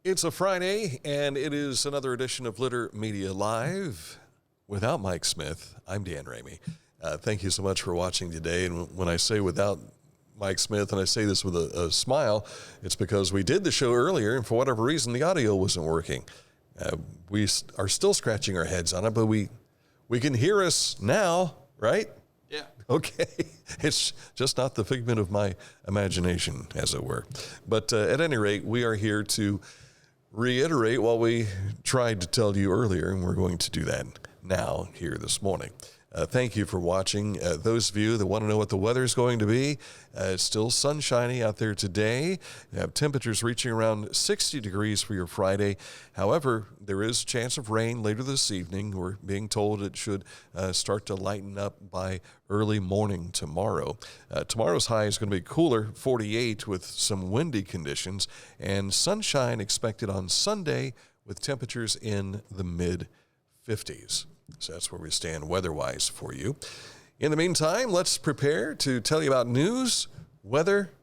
It's a Friday, and it is another edition of Litter Media Live. Without Mike Smith, I'm Dan Ramey. Thank you so much for watching today. And when I say without Mike Smith, and I say this with a smile, it's because we did the show earlier, and for whatever reason, the audio wasn't working. We are still scratching our heads on it, but we can hear us now, right? Yeah. Okay. It's just not the figment of my imagination, as it were. But at any rate, we are here to reiterate what we tried to tell you earlier, and we're going to do that now here this morning. Thank you for watching. Those of you that want to know what the weather is going to be, it's still sunshiny out there today. You have temperatures reaching around 60 degrees for your Friday. However, there is a chance of rain later this evening. We're being told it should start to lighten up by early morning tomorrow. Tomorrow's high is going to be cooler, 48, with some windy conditions, and sunshine expected on Sunday with temperatures in the mid-50s. So that's where we stand weather-wise for you. In the meantime, let's prepare to tell you about news, weather,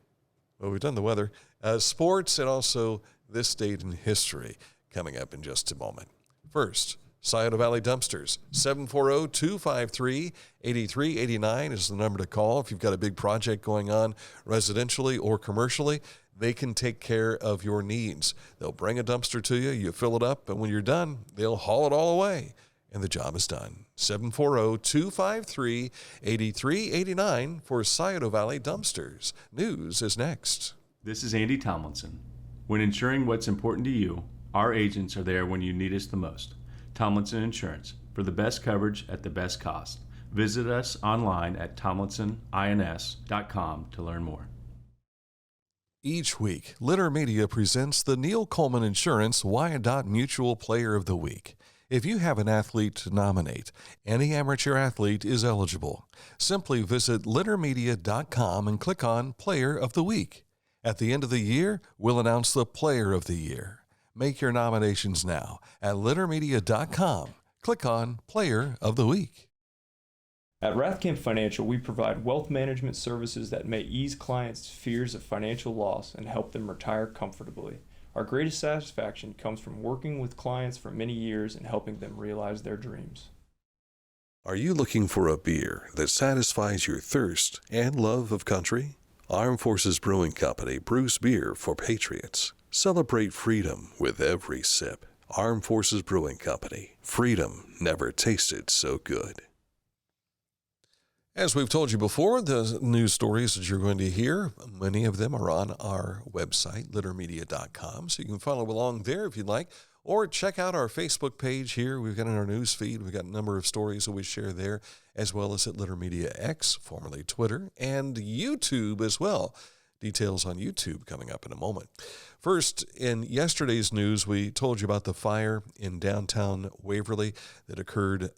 well, we've done the weather, sports, and also this date in history coming up in just a moment. First, Scioto Valley Dumpsters, 740-253-8389 is the number to call if you've got a big project going on residentially or commercially. They can take care of your needs. They'll bring a dumpster to you, you fill it up, and when you're done, they'll haul it all away. And the job is done. 740-253-8389 for Scioto Valley Dumpsters. News is next. This is Andy Tomlinson. When ensuring what's important to you, our agents are there when you need us the most. Tomlinson Insurance, for the best coverage at the best cost. Visit us online at tomlinsonins.com to learn more. Each week, Litter Media presents the Neil Coleman Insurance Wyandotte Mutual Player of the Week. If you have an athlete to nominate, any amateur athlete is eligible. Simply visit littermedia.com and click on Player of the Week. At the end of the year, we'll announce the Player of the Year. Make your nominations now at littermedia.com. Click on Player of the Week. At Rathkamp Financial, we provide wealth management services that may ease clients' fears of financial loss and help them retire comfortably. Our greatest satisfaction comes from working with clients for many years and helping them realize their dreams. Are you looking for a beer that satisfies your thirst and love of country? Armed Forces Brewing Company brews beer for patriots. Celebrate freedom with every sip. Armed Forces Brewing Company. Freedom never tasted so good. As we've told you before, the news stories that you're going to hear, many of them are on our website, littermedia.com, so you can follow along there if you'd like, or check out our Facebook page here. We've got in our news feed, we've got a number of stories that we share there, as well as at Litter Media X, formerly Twitter, and YouTube as well. Details on YouTube coming up in a moment. First, in yesterday's news, we told you about the fire in downtown Waverly that occurred,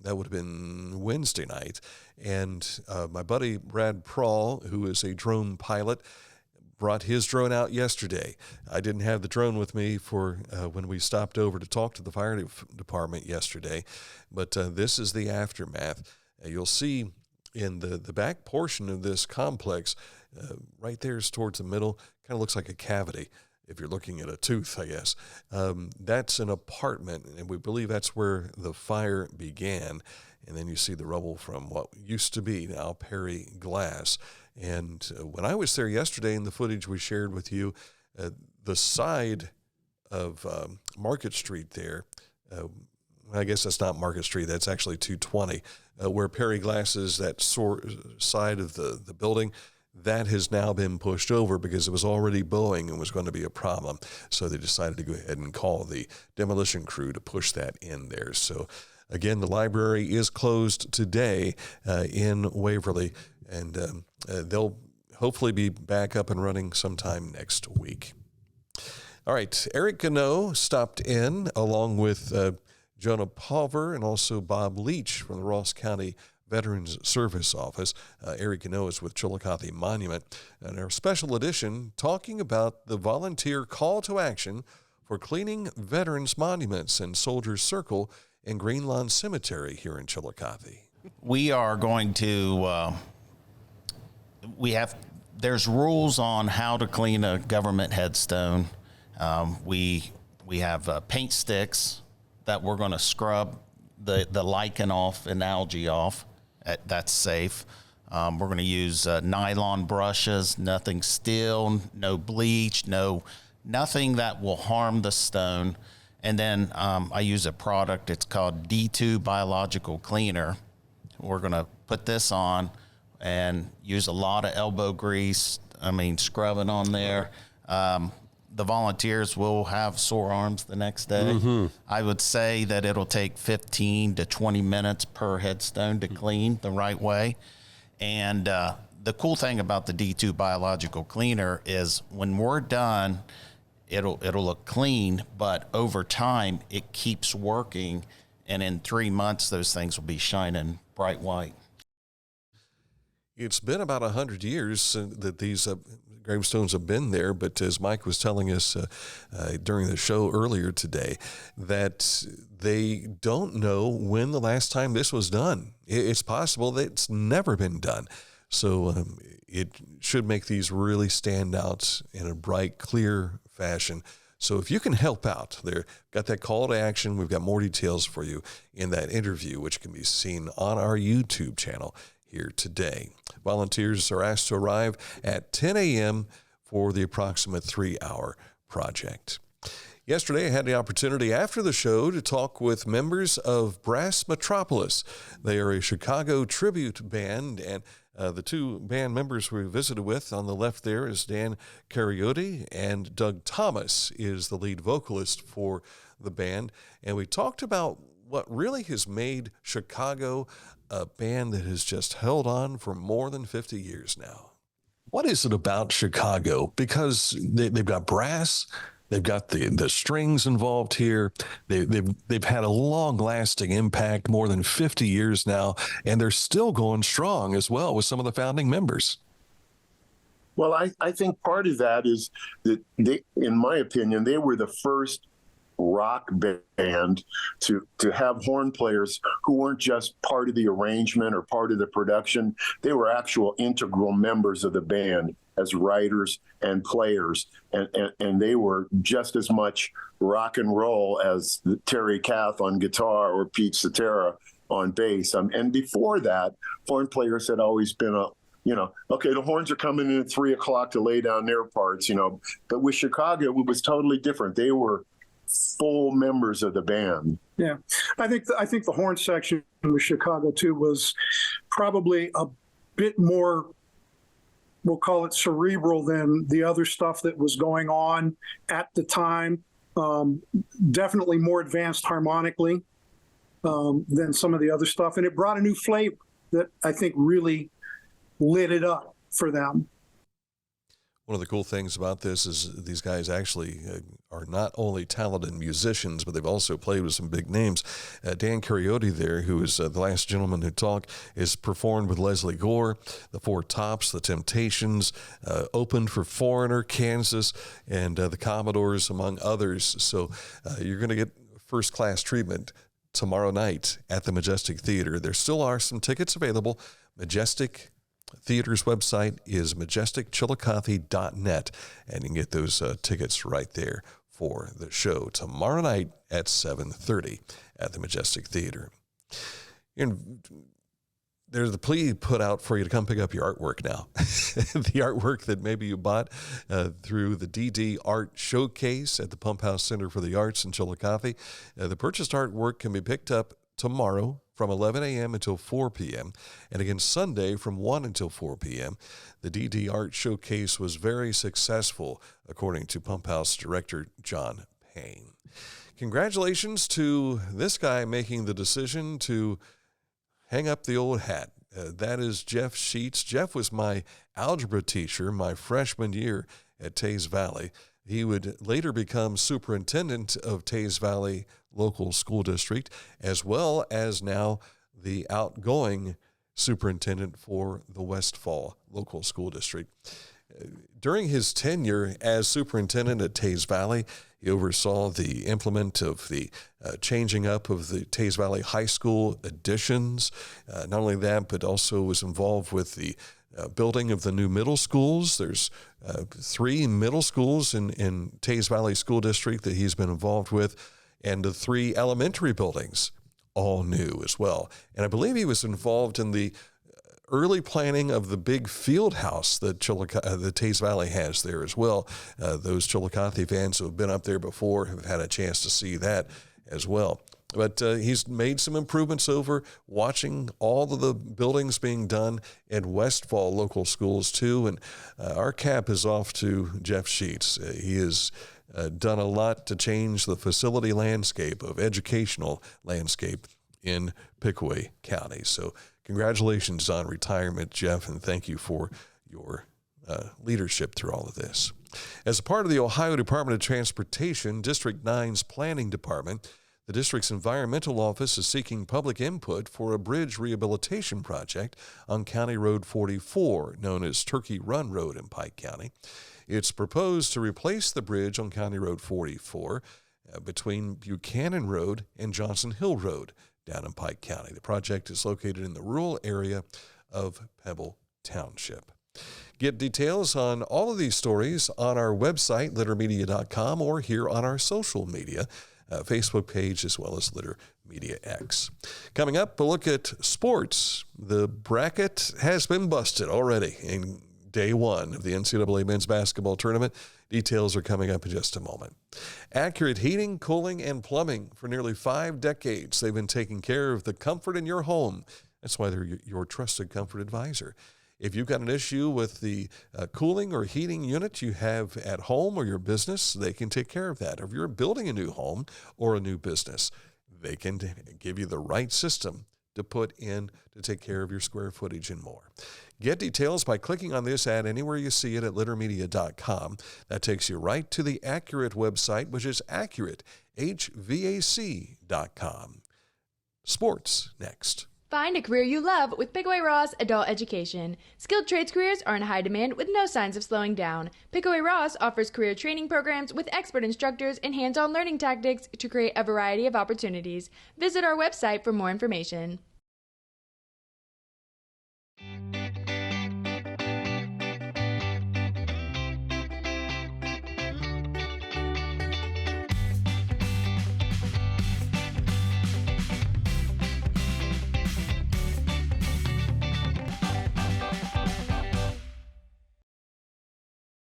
that would have been Wednesday night. And my buddy Brad Prawl, who is a drone pilot, brought his drone out yesterday. I didn't have the drone with me for when we stopped over to talk to the fire department yesterday, but this is the aftermath. You'll see in the back portion of this complex, right there is towards the middle, kind of looks like a cavity if you're looking at a tooth, I guess. That's an apartment, and we believe that's where the fire began. And then you see the rubble from what used to be now Perry Glass. And when I was there yesterday in the footage we shared with you, the side of Market Street there, I guess that's not Market Street, that's actually 220, where Perry Glass is, that side of the building, that has now been pushed over because it was already bowing and was going to be a problem. So they decided to go ahead and call the demolition crew to push that in there. So again, the library is closed today in Waverly, and they'll hopefully be back up and running sometime next week. All right, Eric Gano stopped in along with Jonah Pulver and also Bob Leach from the Ross County Veterans Service Office. Eric Gano is with Chillicothe Monument. And our special edition talking about the volunteer call to action for cleaning veterans monuments in Soldiers Circle and Green Lawn Cemetery here in Chillicothe. We are going to, there's rules on how to clean a government headstone We have paint sticks that we're going to scrub the lichen off and algae off. That's safe. We're going to use nylon brushes, nothing steel, no bleach, nothing that will harm the stone. And then I use a product, it's called D2 Biological Cleaner. We're going to put this on and use a lot of elbow grease, scrubbing on there. The volunteers will have sore arms the next day. Mm-hmm. I would say that it'll take 15 to 20 minutes per headstone to clean the right way. And the cool thing about the D2 Biological Cleaner is when we're done, it'll look clean, but over time it keeps working, and in 3 months those things will be shining bright white. It's been about 100 years that these gravestones have been there, but as Mike was telling us during the show earlier today, that they don't know when the last time this was done. It's possible that it's never been done. So it should make these really stand out in a bright, clear fashion. So if you can help out there, got that call to action. We've got more details for you in that interview, which can be seen on our YouTube channel here today. Volunteers are asked to arrive at 10 a.m. for the approximate 3-hour project. Yesterday, I had the opportunity after the show to talk with members of Brass Metropolis. They are a Chicago tribute band, and the two band members we visited with on the left there is Dan Cariotti, and Doug Thomas is the lead vocalist for the band. And we talked about what really has made Chicago a band that has just held on for more than 50 years now. What is it about Chicago? Because they've got brass, they've got the strings involved here. They've had a long-lasting impact, more than 50 years now, and they're still going strong as well with some of the founding members. Well, I think part of that is that they, in my opinion, they were the first rock band to have horn players who weren't just part of the arrangement or part of the production. They were actual integral members of the band as writers and players, and they were just as much rock and roll as Terry Kath on guitar or Pete Cetera on bass. And before that, horn players had always been okay, the horns are coming in at 3 o'clock to lay down their parts, but with Chicago, it was totally different. They were full members of the band. Yeah, I think the horn section with Chicago too was probably a bit more, we'll call it cerebral, than the other stuff that was going on at the time. Definitely more advanced harmonically than some of the other stuff, and it brought a new flavor that I think really lit it up for them. One of the cool things about this is these guys actually are not only talented musicians, but they've also played with some big names. Dan Cariotti there, who is the last gentleman who talked, is performed with Leslie Gore, the Four Tops, the Temptations, opened for Foreigner, Kansas, and the Commodores, among others. So you're going to get first-class treatment tomorrow night at the Majestic Theater. There still are some tickets available. Majestic Theater's website is majesticchillicothe.net, and you can get those tickets right there for the show tomorrow night at 7:30 at the Majestic Theater. And there's the plea put out for you to come pick up your artwork now. The artwork that maybe you bought through the DD Art Showcase at the Pump House Center for the Arts in Chillicothe. The purchased artwork can be picked up tomorrow from 11 a.m. until 4 p.m., and again Sunday from 1 until 4 p.m. The DD Art Showcase was very successful, according to Pump House director John Payne. Congratulations to this guy making the decision to hang up the old hat. That is Jeff Sheets. Jeff was my algebra teacher my freshman year at Tays Valley. He would later become superintendent of Tays Valley Local School District, as well as now the outgoing superintendent for the Westfall Local School District. During his tenure as superintendent at Tays Valley, he oversaw the implement of the changing up of the Tays Valley High School additions. Not only that, but also was involved with the building of the new middle schools. There's 3 middle schools in Teays Valley School District that he's been involved with, and the 3 elementary buildings, all new as well. And I believe he was involved in the early planning of the big field house that the Teays Valley has there as well. Those Chillicothe fans who have been up there before have had a chance to see that as well. But he's made some improvements over watching all of the buildings being done in Westfall local schools too. And our cap is off to Jeff Sheets. He has done a lot to change the facility landscape of educational landscape in Pickaway County. So congratulations on retirement, Jeff, and thank you for your leadership through all of this. As a part of the Ohio Department of Transportation, District 9's Planning Department, the district's environmental office is seeking public input for a bridge rehabilitation project on County Road 44, known as Turkey Run Road in Pike County. It's proposed to replace the bridge on County Road 44 between Buchanan Road and Johnson Hill Road down in Pike County. The project is located in the rural area of Pebble Township. Get details on all of these stories on our website, littermedia.com, or here on our social media, Facebook page, as well as Litter Media X. Coming up, a look at sports. The bracket has been busted already in day 1 of the NCAA men's basketball tournament. Details are coming up in just a moment. Accurate Heating, Cooling, and Plumbing. For nearly 5 decades, they've been taking care of the comfort in your home. That's why they're your trusted comfort advisor. If you've got an issue with the cooling or heating unit you have at home or your business, they can take care of that. If you're building a new home or a new business, they can give you the right system to put in to take care of your square footage and more. Get details by clicking on this ad anywhere you see it at littermedia.com. That takes you right to the Accurate website, which is AccurateHVAC.com. Sports next. Find a career you love with Pickaway Ross Adult Education. Skilled trades careers are in high demand with no signs of slowing down. Pickaway Ross offers career training programs with expert instructors and hands-on learning tactics to create a variety of opportunities. Visit our website for more information.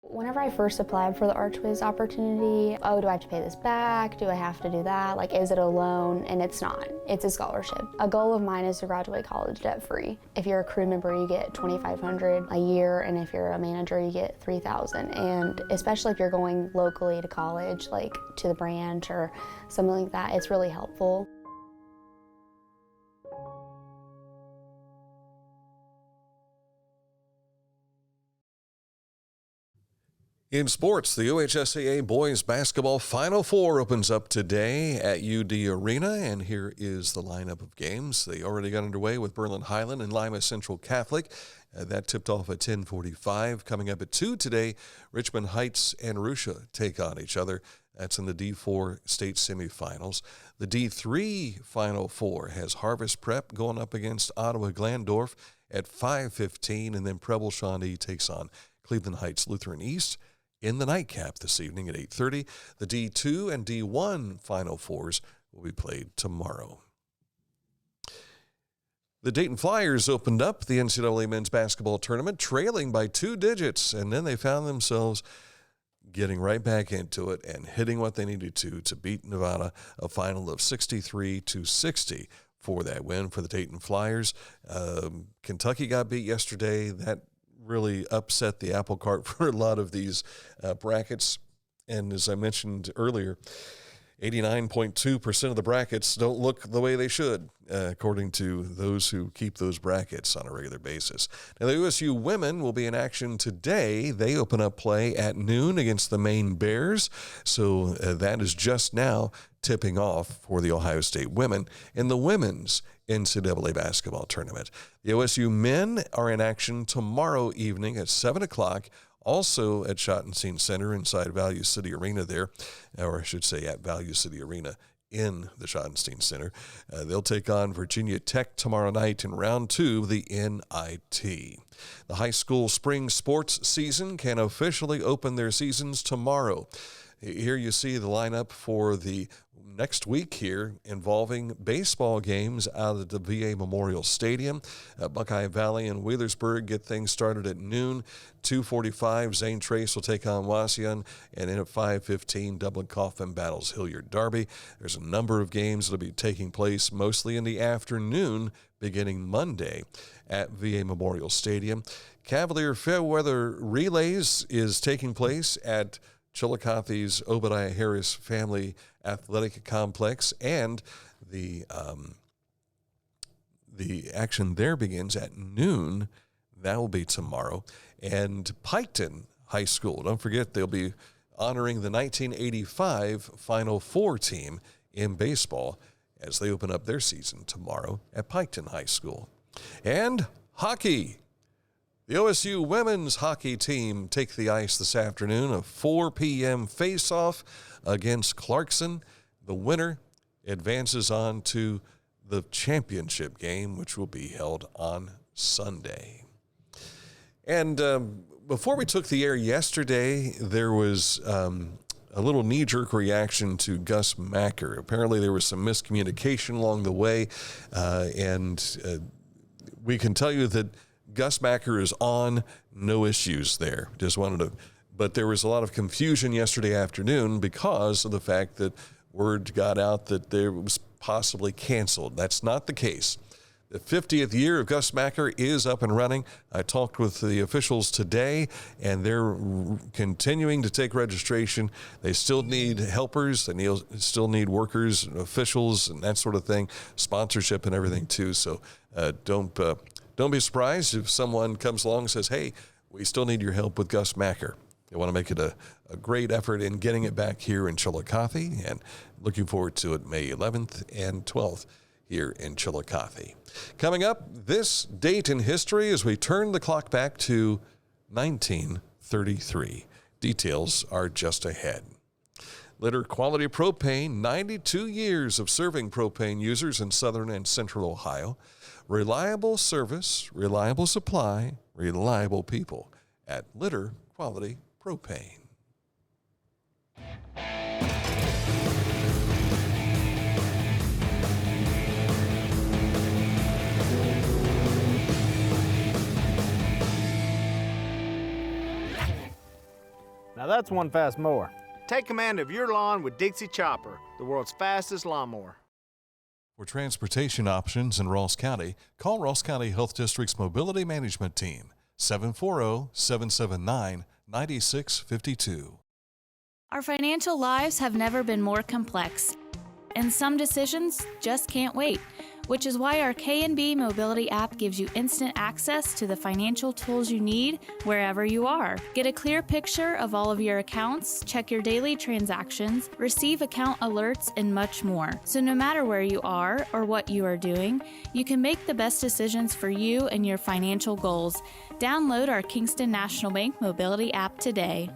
Whenever I first applied for the Archways opportunity, oh, do I have to pay this back? Do I have to do that? Like, is it a loan? And it's not. It's a scholarship. A goal of mine is to graduate college debt-free. If you're a crew member, you get $2,500 a year, and if you're a manager, you get $3,000. And especially if you're going locally to college, like to the branch or something like that, it's really helpful. In sports, the OHSAA Boys Basketball Final Four opens up today at UD Arena, and here is the lineup of games. They already got underway with Berlin Highland and Lima Central Catholic. That tipped off at 10:45. Coming up at 2 today, Richmond Heights and Arusha take on each other. That's in the D4 state semifinals. The D3 Final Four has Harvest Prep going up against Ottawa Glandorf at 5:15, and then Preble Shawnee takes on Cleveland Heights Lutheran East in the nightcap this evening at 8:30. The D2 and D1 Final Fours will be played tomorrow. The Dayton Flyers opened up the NCAA men's basketball tournament trailing by 2 digits, and then they found themselves getting right back into it and hitting what they needed to beat Nevada, a final of 63-60 for that win for the Dayton Flyers. Kentucky got beat yesterday. That really upset the apple cart for a lot of these brackets. And as I mentioned earlier, 89.2% of the brackets don't look the way they should, according to those who keep those brackets on a regular basis. Now, the OSU women will be in action today. They open up play at noon against the Maine Bears. So that is just now tipping off for the Ohio State women in the women's NCAA basketball tournament. The OSU men are in action tomorrow evening at 7 o'clock, also at Schottenstein Center inside Value City Arena there, or I should say at Value City Arena in the Schottenstein Center. They'll take on Virginia Tech tomorrow night in round 2 of the NIT. The high school spring sports season can officially open their seasons tomorrow. Here you see the lineup for the next week here involving baseball games out at the VA Memorial Stadium. Buckeye Valley and Wheelersburg get things started at noon. 2:45, Zane Trace will take on Wauseon, and then at 5:15, Dublin Coffin battles Hilliard Darby. There's a number of games that will be taking place mostly in the afternoon beginning Monday at VA Memorial Stadium. Cavalier Fairweather Relays is taking place at Chillicothe's Obadiah Harris Family Athletic Complex, and the action there begins at noon. That will be tomorrow. And Piketon High School, don't forget, they'll be honoring the 1985 Final Four team in baseball as they open up their season tomorrow at Piketon High School. And hockey. The OSU women's hockey team take the ice this afternoon, a 4 p.m. face-off against Clarkson. The winner advances on to the championship game, which will be held on Sunday. And before we took the air yesterday, there was a little knee-jerk reaction to Gus Macker. Apparently there was some miscommunication along the way, and we can tell you that Gus Macker is on, no issues there. But there was a lot of confusion yesterday afternoon because of the fact that word got out that there was possibly canceled. That's not the case. The 50th year of Gus Macker is up and running. I talked with the officials today, and they're continuing to take registration. They still need helpers. They still need workers and officials and that sort of thing, sponsorship and everything too. So don't be surprised if someone comes along and says, hey, we still need your help with Gus Macker. They want to make it a great effort in getting it back here in Chillicothe, and looking forward to it May 11th and 12th here in Chillicothe. Coming up, this date in history as we turn the clock back to 1933. Details are just ahead. Litter Quality Propane, 92 years of serving propane users in southern and central Ohio. Reliable service, reliable supply, reliable people at Litter Quality Propane. Now that's one fast mower. Take command of your lawn with Dixie Chopper, the world's fastest lawnmower. For transportation options in Ross County, call Ross County Health District's Mobility Management Team, 740-779-9652. Our financial lives have never been more complex, and some decisions just can't wait, which is why our K&B Mobility app gives you instant access to the financial tools you need wherever you are. Get a clear picture of all of your accounts, check your daily transactions, receive account alerts, and much more. So no matter where you are or what you are doing, you can make the best decisions for you and your financial goals. Download our Kingston National Bank Mobility app today.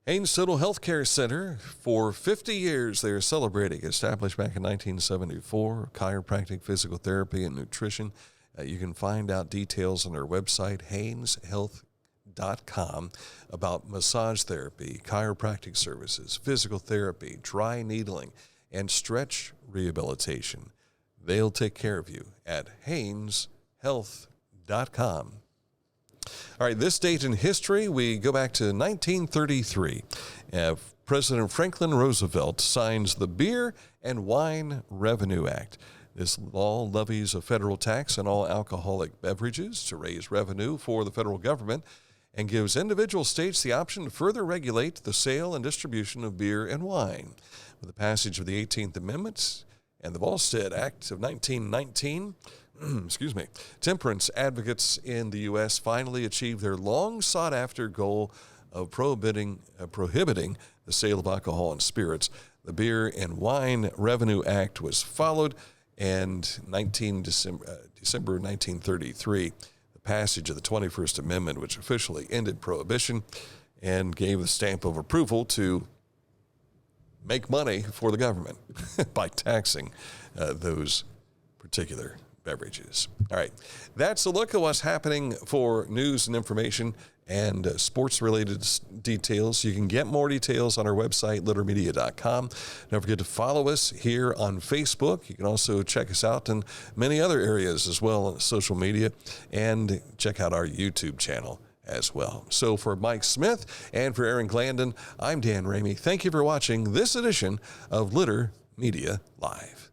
Haynes Total Healthcare Center, for 50 years they are celebrating. Established back in 1974, chiropractic, physical therapy, and nutrition. You can find out details on their website, hayneshealth.com, about massage therapy, chiropractic services, physical therapy, dry needling, and stretch rehabilitation. They'll take care of you at hayneshealth.com. All right, this date in history, we go back to 1933. President Franklin Roosevelt signs the Beer and Wine Revenue Act. This law levies a federal tax on all alcoholic beverages to raise revenue for the federal government and gives individual states the option to further regulate the sale and distribution of beer and wine. With the passage of the 18th Amendment and the Volstead Act of 1919, temperance advocates in the U.S. finally achieved their long sought-after goal of prohibiting the sale of alcohol and spirits. The Beer and Wine Revenue Act was followed, and December 1933, the passage of the 21st Amendment, which officially ended prohibition and gave the stamp of approval to make money for the government by taxing those particular beverages. All right, that's a look at what's happening for news and information and sports-related details. You can get more details on our website, littermedia.com. Don't forget to follow us here on Facebook. You can also check us out in many other areas as well on social media, and check out our YouTube channel as well. So for Mike Smith and for Aaron Glandon, I'm Dan Ramey. Thank you for watching this edition of Litter Media Live.